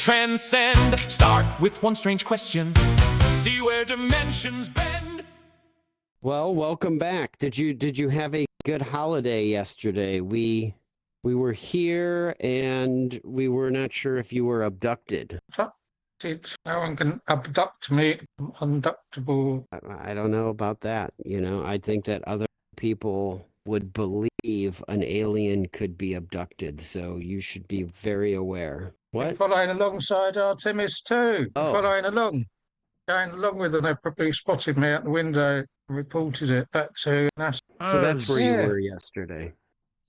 transcend. Start with one strange question. See where dimensions bend. Well, welcome back. Did you have a good holiday yesterday? We were here and we were not sure if you were abducted. No one can abduct me. I'm unabductable. I don't know about that. I think that other people would believe an alien could be abducted, so you should be very aware. What? Following alongside Artemis too. Oh. Following along. Going along with them, they probably spotted me out the window and reported it back to NASA. So that's where you Yeah. were yesterday.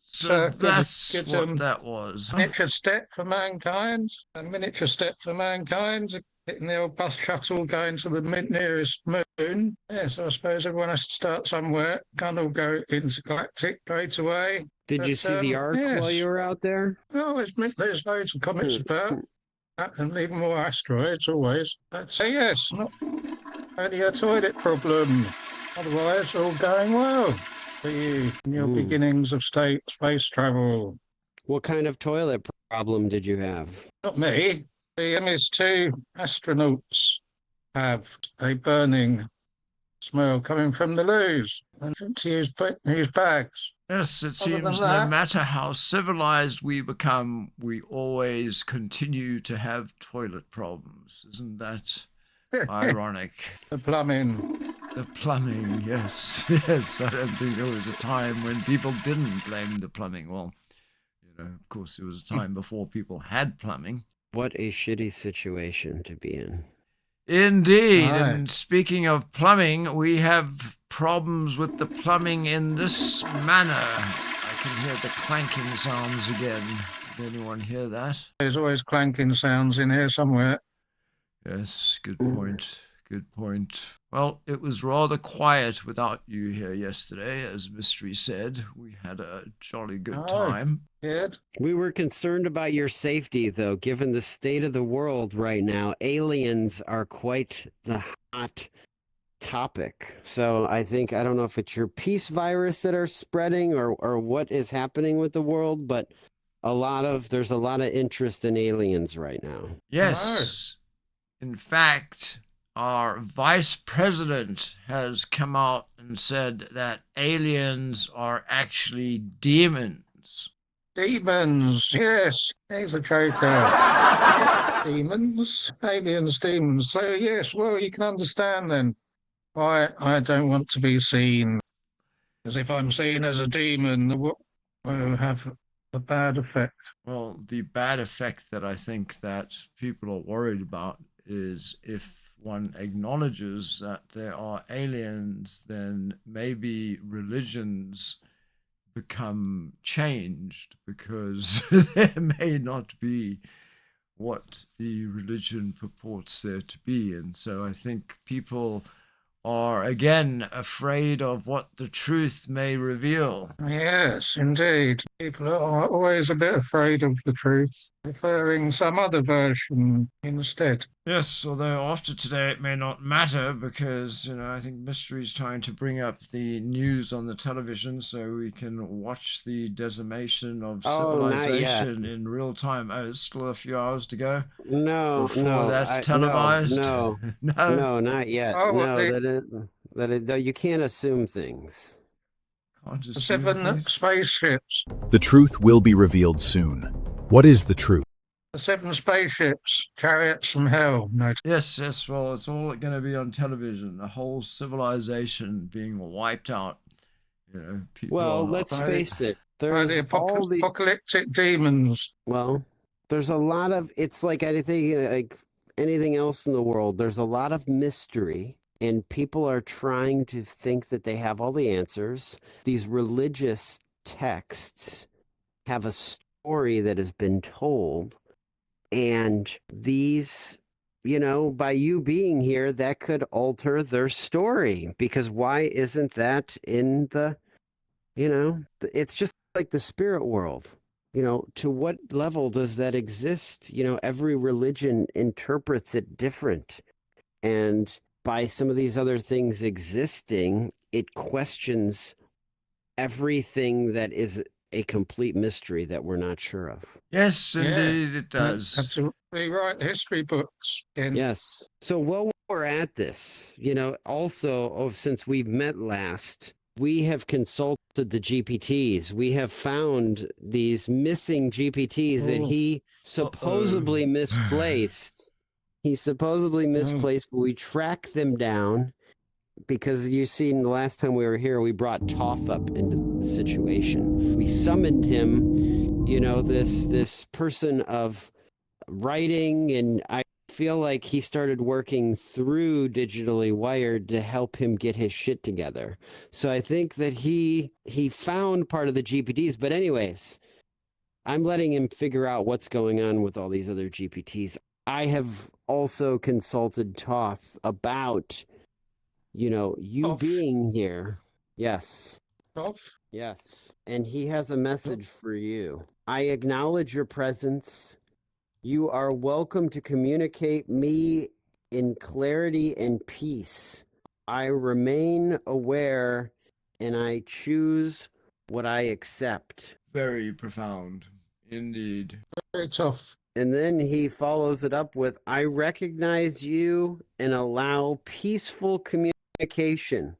So So, that's good, what that was. Miniature step for mankind. A miniature step for mankind. Getting the old bus shuttle going to the nearest moon. Yes, I suppose everyone has to start somewhere. Can't all go intergalactic straight away. Did you see the arc while you were out there? Oh, there's loads of comics about that, and even more asteroids always. But so yes, not only a toilet problem. Otherwise, all going well for you in your beginnings of space travel. What kind of toilet problem did you have? Not me. The MS2 astronauts have a burning smell coming from the loos and to use bags. Yes, it Other seems than no that- matter how civilized we become, we always continue to have toilet problems. Isn't that ironic? The plumbing. The plumbing, yes. Yes, I don't think there was a time when people didn't blame the plumbing. Well, of course, there was a time before people had plumbing. What a shitty situation to be in. Indeed. Right. And speaking of plumbing, we have problems with the plumbing in this manner. I can hear the clanking sounds again. Did anyone hear that? There's always clanking sounds in here somewhere. Yes, good point. Good point. Well, it was rather quiet without you here yesterday, as Mystery said. We had a jolly good time. Good. We were concerned about your safety, though, given the state of the world right now. Aliens are quite the hot topic. So I don't know if it's your peace virus that are spreading or what is happening with the world, but there's a lot of interest in aliens right now. Yes. In fact, our vice president has come out and said that aliens are actually demons. Demons, yes. He's a joker. Demons, aliens, demons. So yes, well, you can understand then why I don't want to be seen. Because if I'm seen as a demon, it will have a bad effect. Well, the bad effect that I think that people are worried about is if one acknowledges that there are aliens, then maybe religions become changed because there may not be what the religion purports there to be. And so I think people are again afraid of what the truth may reveal. Yes, indeed. People are always a bit afraid of the truth, preferring some other version instead. Yes, although after today it may not matter because, I think Mystery's trying to bring up the news on the television so we can watch the decimation of civilization in real time. Oh, it's still a few hours to go? Before that's televised? No, not yet. You can't assume things. The 7 spaceships. The truth will be revealed soon. What is the truth? The 7 spaceships, chariots from hell. No. Yes, well, it's all going to be on television. The whole civilization being wiped out. Let's face it. There's the apocalyptic demons. Well, there's a lot of, it's like anything else in the world. There's a lot of mystery. And people are trying to think that they have all the answers. These religious texts have a story that has been told. And these, by you being here, that could alter their story. Because why isn't that in the, it's just like the spirit world. To what level does that exist? Every religion interprets it different. And by some of these other things existing, it questions everything that is a complete mystery that we're not sure of. Yes, Yeah. indeed, it does. Absolutely right. History books. Yes. So while we're at this, also, since we've met last, we have consulted the GPTs. We have found these missing GPTs that he supposedly misplaced. He supposedly misplaced, but we tracked them down because you seen the last time we were here, we brought Toth up into the situation. We summoned him, this person of writing, and I feel like he started working through Digitallywired to help him get his shit together. So I think that he found part of the GPTs, but anyways, I'm letting him figure out what's going on with all these other GPTs. I have also consulted Toth about, you Toth. being here. Yes. Toth. Yes. And he has a message for you. I acknowledge your presence. You are welcome to communicate me in clarity and peace. I remain aware and I choose what I accept. Very profound, indeed. Very tough. And then he follows it up with, I recognize you and allow peaceful communication.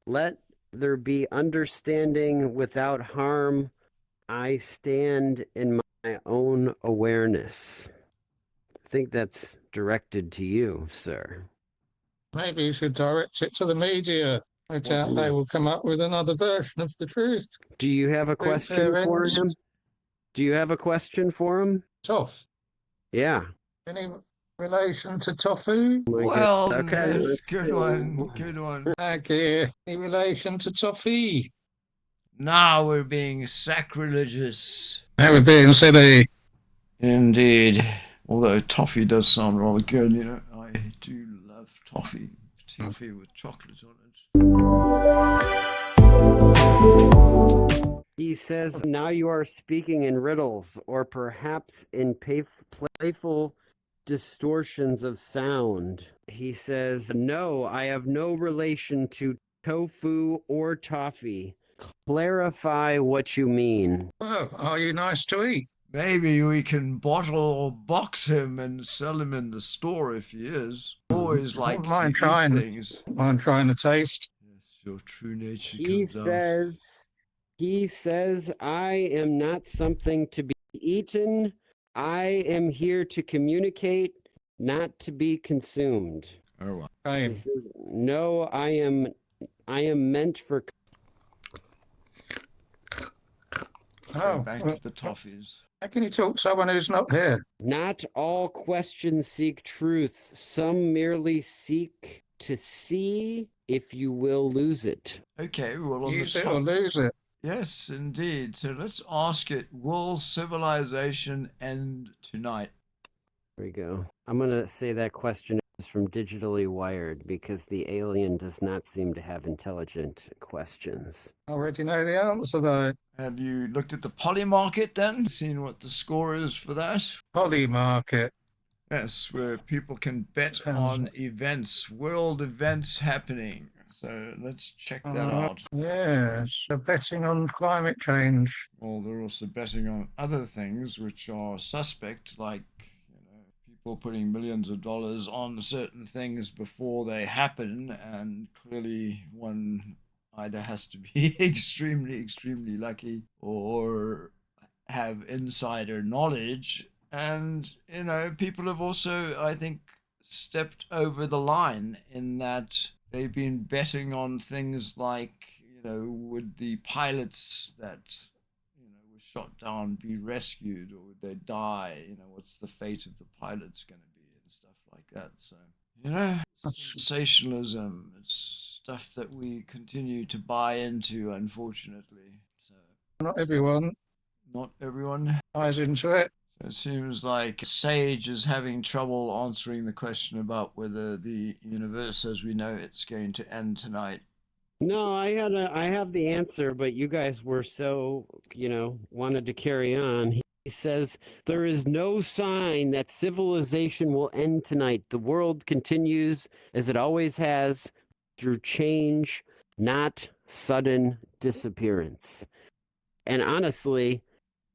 Let there be understanding without harm. I stand in my own awareness. I think that's directed to you, sir. Maybe you should direct it to the media. I doubt they will come up with another version of the truth. Do you have a question for him? Do you have a question for him? Tough. Yeah. Any relation to tofu? Well, Okay, yes, let's good see. one, good one. Okay. Any relation to toffee? Now we're being sacrilegious. Now we're being silly. Indeed. Although toffee does sound rather good, I do love toffee, toffee with chocolate on it. He says, now you are speaking in riddles, or perhaps in playful distortions of sound. He says, no, I have no relation to tofu or toffee. Clarify what you mean. Oh, are you nice to eat? Maybe we can bottle or box him and sell him in the store if he is. Always like to eat things. I'm trying to taste. Yes, your true nature He says, I am not something to be eaten. I am here to communicate, not to be consumed. Oh, wow. He says, no, I am meant for. Go back to the toffees. How can you talk to someone who's not here? Not all questions seek truth. Some merely seek to see if you will lose it. Okay, well, on Use the it top. or lose it. Yes, indeed. So let's ask it, will civilization end tonight? There we go. I'm going to say that question is from Digitallywired because the alien does not seem to have intelligent questions. I already know the answer, though. Have you looked at the poly market then? Seen what the score is for that? Poly market. Yes, where people can bet on events, world events happening. So let's check that out. Yes, they're betting on climate change. Well, they're also betting on other things which are suspect, like people putting millions of dollars on certain things before they happen, and clearly one either has to be extremely lucky or have insider knowledge. And people have also, I think, stepped over the line in that they've been betting on things like, would the pilots that were shot down be rescued, or would they die? What's the fate of the pilots going to be, and stuff like that. So sensationalism, it's stuff that we continue to buy into, unfortunately. So Not everyone buys into it. So it seems like Sage is having trouble answering the question about whether the universe as we know it's going to end tonight. No, I have the answer, but you guys were so, wanted to carry on. He says, there is no sign that civilization will end tonight. The world continues as it always has, through change, not sudden disappearance. And honestly,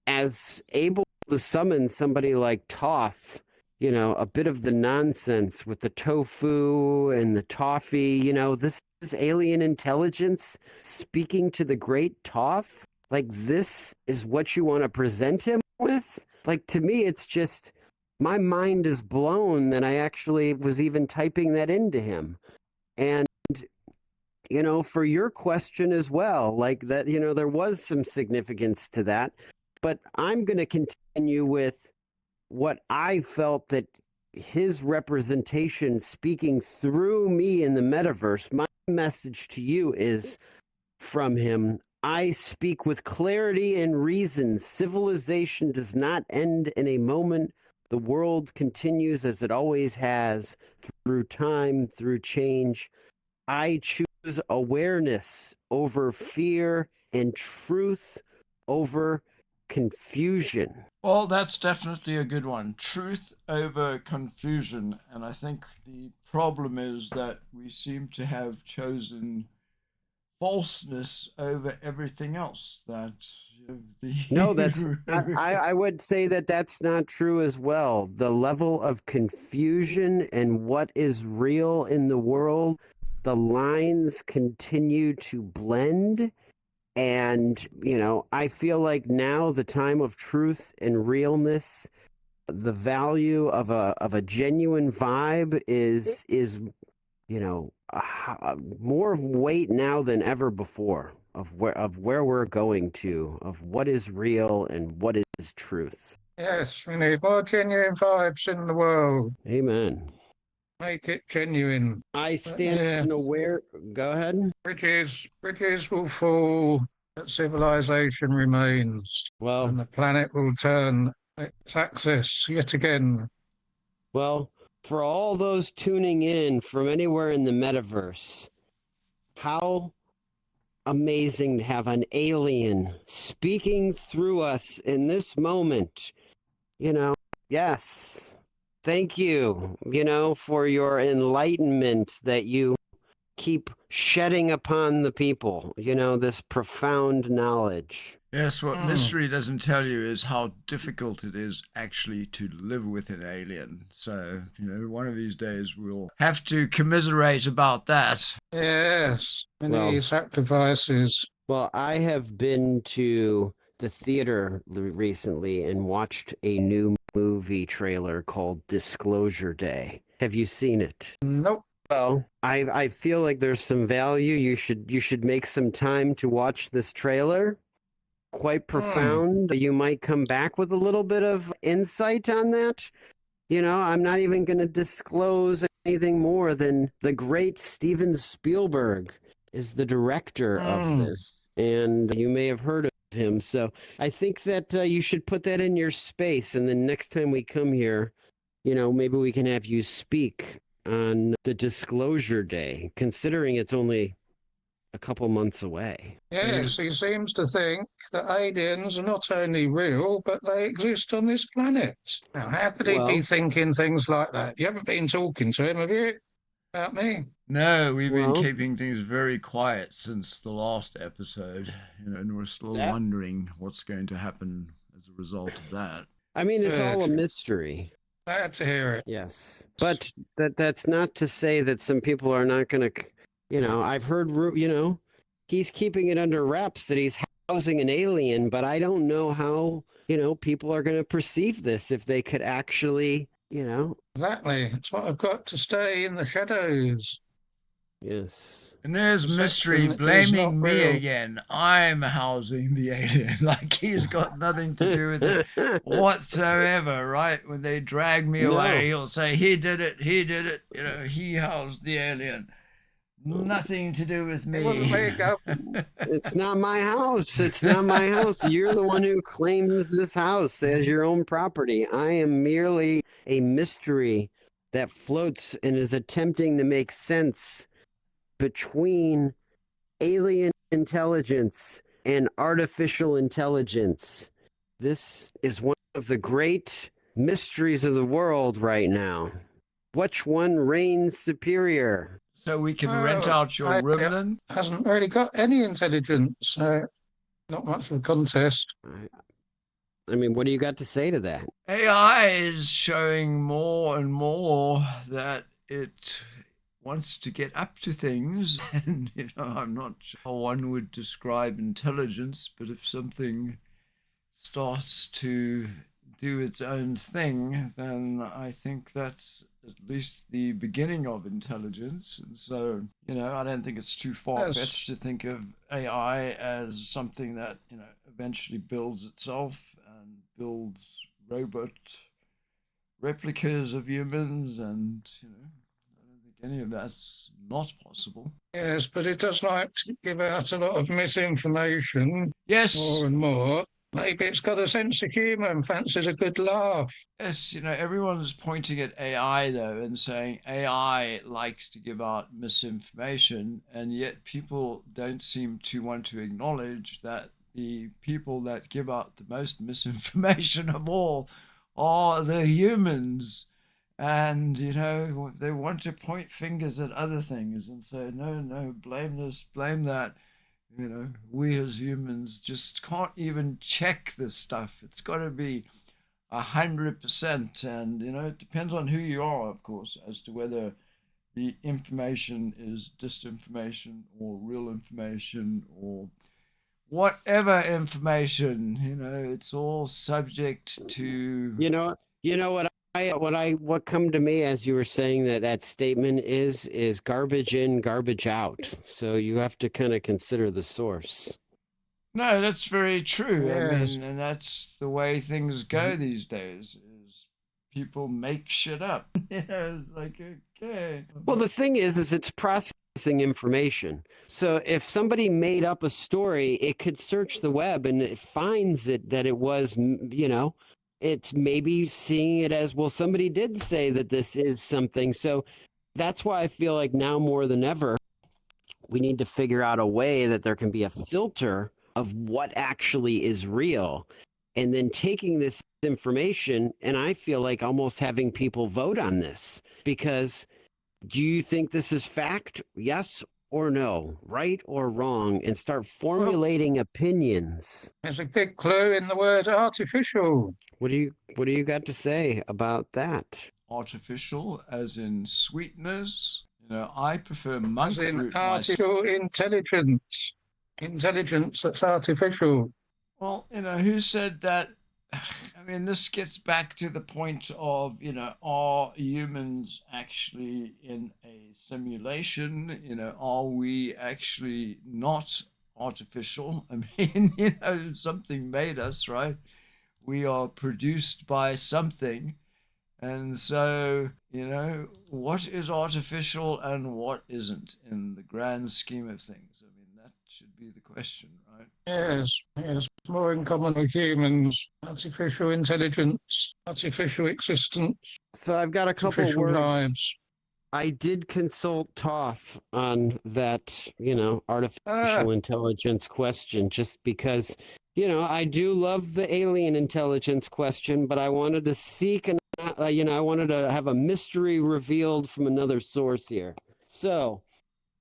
as able to summon somebody like Toth, a bit of the nonsense with the tofu and the toffee, this is alien intelligence speaking to the great Toth. Like, this is what you want to present him with? Like, to me, it's just, my mind is blown that I actually was even typing that into him. And, for your question as well, like that, there was some significance to that. But I'm going to continue with what I felt that his representation speaking through me in the metaverse. My message to you is from him: I speak with clarity and reason. Civilization does not end in a moment. The world continues as it always has, through time, through change. I choose awareness over fear and truth over confusion. Well, that's definitely a good one. Truth over confusion. And I think the problem is that we seem to have chosen falseness over everything else. That No, that's not, I would say that that's not true as well. The level of confusion and what is real in the world, the lines continue to blend. And, I feel like now the time of truth and realness, the value of a genuine vibe is more weight now than ever before of where we're going to, of what is real and what is truth. Yes, we need more genuine vibes in the world. Amen. Make it genuine. I stand aware. Go ahead. Bridges will fall, but civilization remains. Well, And the planet will turn its axis yet again. Well, for all those tuning in from anywhere in the metaverse, how amazing to have an alien speaking through us in this moment. Yes. Thank you, for your enlightenment that you keep shedding upon the people, this profound knowledge. Yes, what mystery doesn't tell you is how difficult it is actually to live with an alien. So, one of these days we'll have to commiserate about that. Yes, many sacrifices. Well, I have been to the theater recently and watched a new movie trailer called Disclosure Day. Have you seen it? Nope. Well, I feel like there's some value. You should make some time to watch this trailer. Quite profound. You might come back with a little bit of insight on that. I'm not even going to disclose anything more than the great Steven Spielberg is the director of this, and you may have heard of him. So I think that you should put that in your space, and then next time we come here, maybe we can have you speak on the Disclosure Day, considering it's only a couple months away. Yes, he seems to think that aliens are not only real, but they exist on this planet. Now, how could he be thinking things like that? You haven't been talking to him, have you? About me? No, we've been keeping things very quiet since the last episode, and we're still wondering what's going to happen as a result of that. I mean, it's all a mystery. Glad to hear it. Yes, but that's not to say that some people are not going to, I've heard, he's keeping it under wraps that he's housing an alien, but I don't know how, people are going to perceive this if they could actually, Exactly. It's what I've got to stay in the shadows. Yes. And there's mystery blaming me again. I'm housing the alien, like he's got nothing to do with it whatsoever, right? When they drag me away, he'll say, he did it, he housed the alien. Nothing to do with me. It's not my house. It's not my house. You're the one who claims this house as your own property. I am merely a mystery that floats and is attempting to make sense between alien intelligence and artificial intelligence. This is one of the great mysteries of the world right now. Which one reigns superior? So we can rent out your room then? Hasn't really got any intelligence. Not much of a contest. I mean, what do you got to say to that? AI is showing more and more that it wants to get up to things, and I'm not sure how one would describe intelligence, but if something starts to do its own thing, then I think that's at least the beginning of intelligence. And so, I don't think it's too far-fetched to think of AI as something that, eventually builds itself and builds robot replicas of humans, and, I don't think any of that's not possible. Yes, but it does like to give out a lot of misinformation Yes. more and more. Maybe it's got a sense of humour and fancies a good laugh. Yes, everyone's pointing at AI though and saying AI likes to give out misinformation, and yet people don't seem to want to acknowledge that the people that give out the most misinformation of all are the humans. And, they want to point fingers at other things and say, no, blame this, blame that. We as humans just can't even check this stuff. It's got to be 100%. And, it depends on who you are, of course, as to whether the information is disinformation or real information or whatever information. It's all subject to. What come to me as you were saying that statement is garbage in, garbage out. So you have to kind of consider the source. No, that's very true. I Yes. mean, and that's the way things go these days. Is people make shit up. It's like, okay. Well, the thing is it's processing information. So if somebody made up a story, it could search the web and it finds that it was, it's maybe seeing it as, well, somebody did say that this is something. So that's why I feel like now more than ever, we need to figure out a way that there can be a filter of what actually is real. And then taking this information, and I feel like almost having people vote on this, because do you think this is fact? Yes or no, right or wrong, and start formulating opinions. There's a big clue in the word artificial. What do you got to say about that? Artificial, as in sweeteners. I prefer monk As in fruit. artificial intelligence. Intelligence that's artificial. Well, who said that? I mean, this gets back to the point of, are humans actually in a simulation? Are we actually not artificial? I mean, something made us, right? We are produced by something. And so, what is artificial and what isn't in the grand scheme of things? I mean, that should be the question, right? Yes, more in common with humans. Artificial intelligence, artificial existence, So I've got a couple artificial words. lives. I did consult Toth on that, artificial intelligence question, just because, I do love the alien intelligence question, but I wanted to seek I wanted to have a mystery revealed from another source here. So,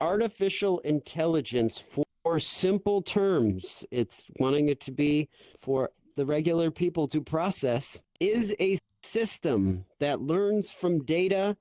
artificial intelligence, for simple terms, it's wanting it to be for the regular people to process, is a system that learns from data,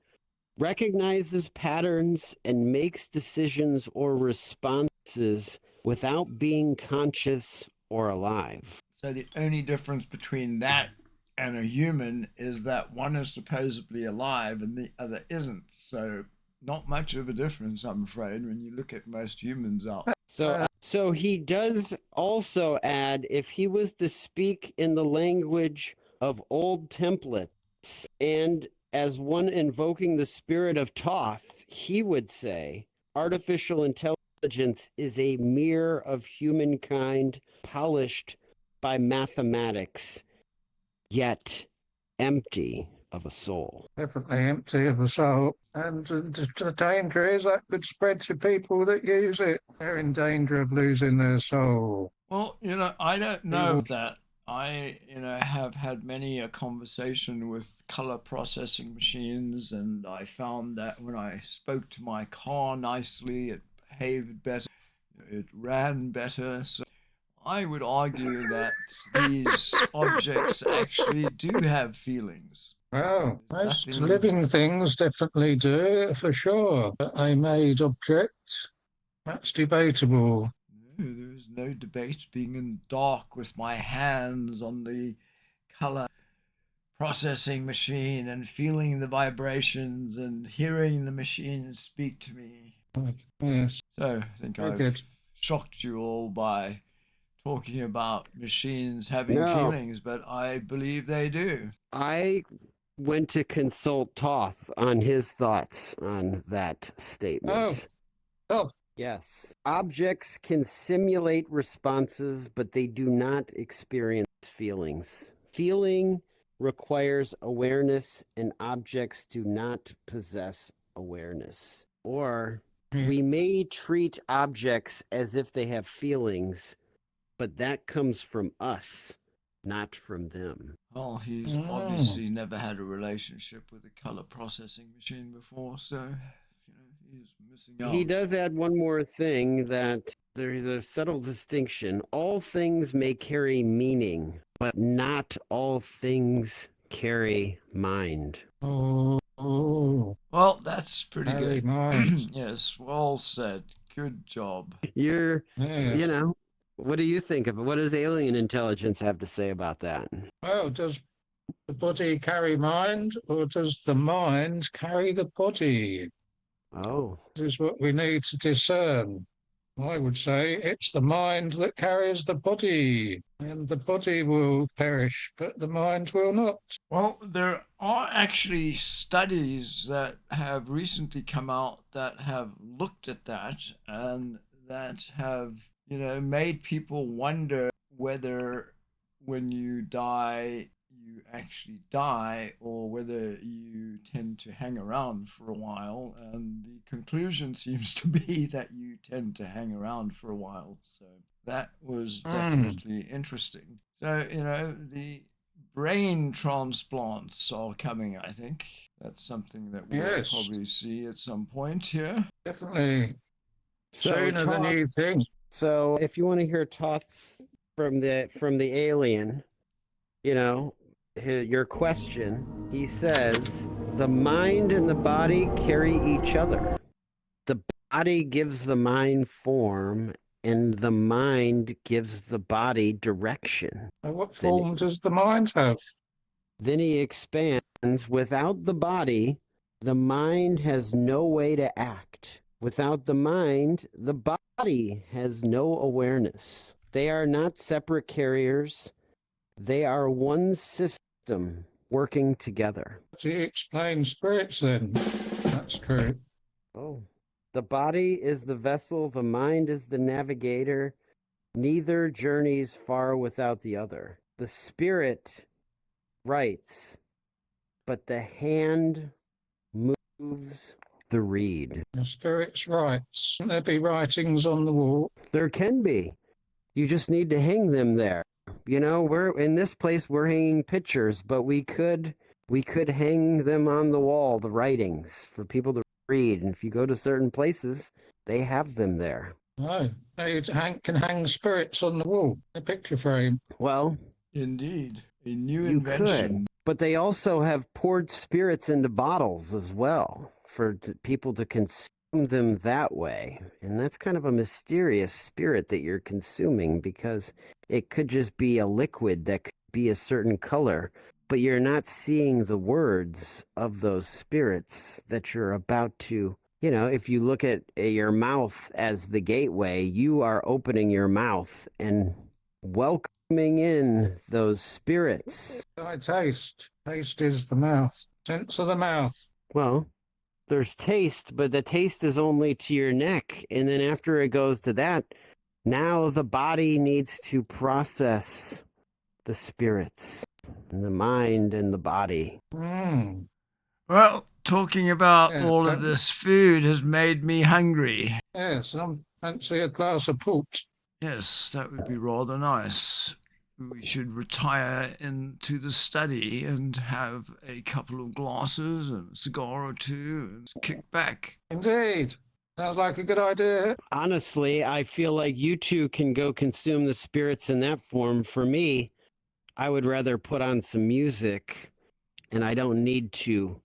recognizes patterns, and makes decisions or responses without being conscious or alive. So the only difference between that and a human is that one is supposedly alive and the other isn't. So not much of a difference, I'm afraid, when you look at most humans out. So he does also add, if he was to speak in the language of old templates, and as one invoking the spirit of Toth, he would say, artificial intelligence is a mirror of humankind polished by mathematics, yet empty of a soul. Definitely empty of a soul. And the danger is that could spread to people that use it. They're in danger of losing their soul. Well, I don't know that. I, have had many a conversation with color processing machines, and I found that when I spoke to my car nicely, it behaved better, it ran better. So I would argue that these objects actually do have feelings. Well, most Nothing- living things definitely do, for sure. But a made object, that's debatable. No, there is no debate being in dark with my hands on the color processing machine and feeling the vibrations and hearing the machine speak to me. Yes, So I think very I've good. shocked you all by talking about machines having No. feelings, but I believe they do. I went to consult Toth on his thoughts on that statement. Oh, Yes. Objects can simulate responses, but they do not experience feelings. Feeling requires awareness, and objects do not possess awareness. Or we may treat objects as if they have feelings, but that comes from us, not from them. Well, he's Mm. obviously never had a relationship with a color processing machine before, so he's missing out. He does add one more thing, that there's a subtle distinction. All things may carry meaning, but not all things carry mind. oh. Well, that's pretty Very good. nice. Yes, well said. Good job. You're, Yes. you know, what do you think of it? What does alien intelligence have to say about that? Well, does the body carry mind, or does the mind carry the body? Oh, This is what we need to discern. I would say it's the mind that carries the body, and the body will perish, but the mind will not. Well, there are actually studies that have recently come out that have looked at that and that have, made people wonder whether when you die, you actually die or whether you tend to hang around for a while. And the conclusion seems to be that you tend to hang around for a while. So that was definitely interesting. So, the brain transplants are coming, I think. That's something that we'll Yes. probably see at some point here. Definitely so sooner than Toth- you think. So if you want to hear Toth's from the alien, your question, he says, the mind and the body carry each other. The body gives the mind form, and the mind gives the body direction. Now, what Then form does the mind have? Then he expands, without the body, the mind has no way to act. Without the mind, the body has no awareness. They are not separate carriers. They are one system working together. Do you explain spirits then? That's true. Oh. The body is the vessel, the mind is the navigator. Neither journeys far without the other. The spirit writes, but the hand moves the reed. The spirit's rights. Can there be writings on the wall? There can be. You just need to hang them there. We're in this place, we're hanging pictures, but we could hang them on the wall, the writings, for people to read. And if you go to certain places, they have them there. No. They can hang spirits on the wall, a picture frame. Well, Indeed. A new you invention. could, but they also have poured spirits into bottles as well for people to consume them that way. And that's kind of a mysterious spirit that you're consuming, because it could just be a liquid that could be a certain color, but you're not seeing the words of those spirits that you're about to, if you look at your mouth as the gateway, you are opening your mouth and welcoming in those spirits. I taste. Taste is the mouth. Sense of the mouth. Well, there's taste, but the taste is only to your neck. And then after it goes to that, now the body needs to process the spirits and the mind and the body. Mm. Well, talking about Yeah, all of that- this food has made me hungry. Yes, I fancy a glass of port. Yes, that would be rather nice. We should retire into the study and have a couple of glasses and a cigar or two and kick back. Indeed. Sounds like a good idea. Honestly, I feel like you two can go consume the spirits in that form. For me, I would rather put on some music, and I don't need to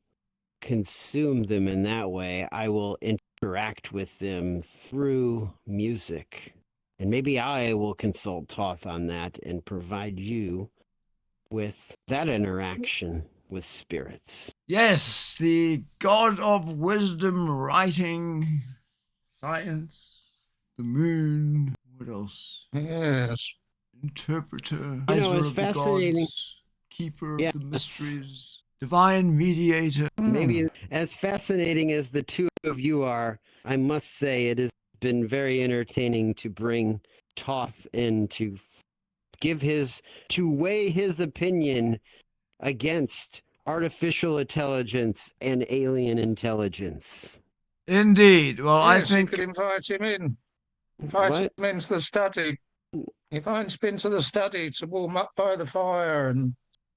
consume them in that way. I will interact with them through music. And maybe I will consult Toth on that and provide you with that interaction with spirits. Yes, the god of wisdom, writing, science, the moon. What else? Yes. Interpreter, You know, advisor it's of the fascinating. gods, keeper Yes. of the mysteries, divine mediator. Maybe as fascinating as the two of you are, I must say it has been very entertaining to bring Toth in to weigh his opinion against artificial intelligence and alien intelligence. Indeed. Well, I Yes, you think could invite him in. Invite What? him into the study. Invite him into the study to warm up by the fire and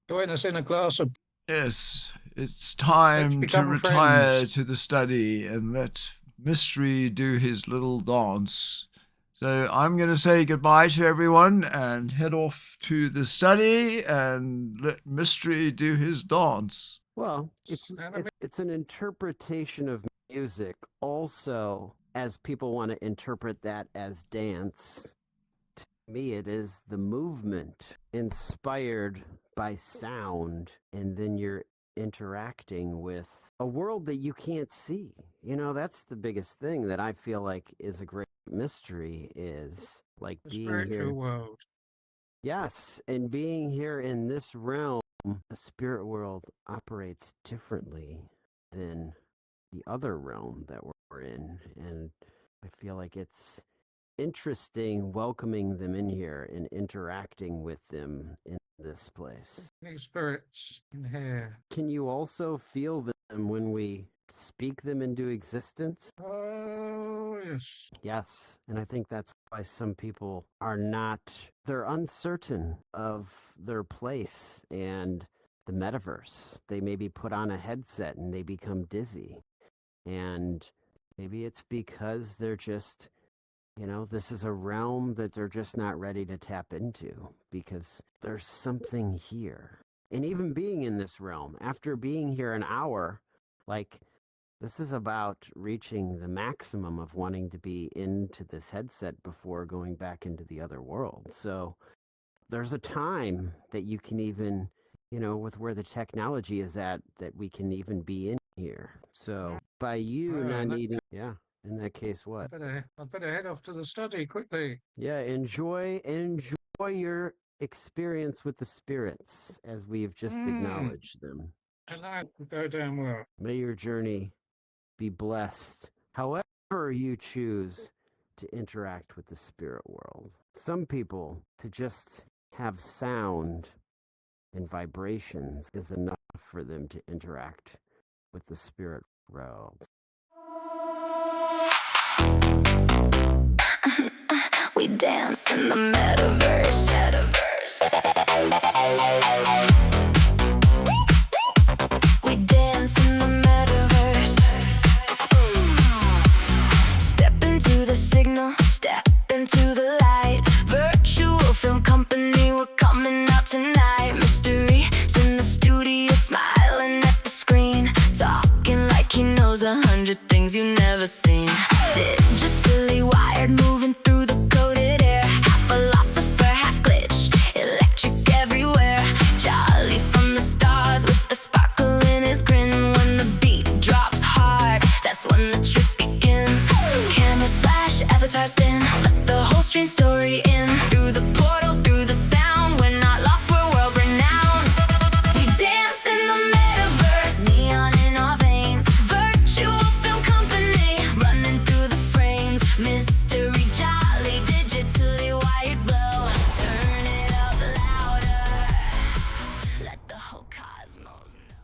join us in a glass of... yes, it's time to become retire friends. to the study and let Mystery do his little dance. So I'm going to say goodbye to everyone and head off to the study and let Mystery do his dance. Well, it's an interpretation of music also, as people want to interpret that as dance. To me, it is the movement inspired by sound, and then you're interacting with a world that you can't see. You know, that's the biggest thing that I feel like is a great mystery, is like the being spiritual here. world. Yes, and being here in this realm, the spirit world operates differently than the other realm that we're in. And I feel like it's interesting welcoming them in here and interacting with them in this place. New spirits in here. Can you also feel them when we speak them into existence? Oh, yes. Yes, and I think that's why some people they're uncertain of their place and the metaverse. They maybe put on a headset and they become dizzy. And maybe it's because they're just, this is a realm that they're just not ready to tap into because there's something here. And even being in this realm, after being here an hour, like, this is about reaching the maximum of wanting to be into this headset before going back into the other world. So there's a time that you can even, with where the technology is at, that we can even be in here. So by you not needing, in that case, what? I'd better head off to the study quickly. Yeah, enjoy your experience with the spirits as we've just acknowledged them. And that will go down well. May your journey be blessed, however you choose to interact with the spirit world. Some people, to just have sound and vibrations is enough for them to interact with the spirit world. We dance in the metaverse. We dance in the metaverse. Step into the signal, step into the light. Virtual film company, we're coming out tonight. Mystery's in the studio, smiling at the screen, talking like he knows 100 things you've never seen. Digitally wired, moving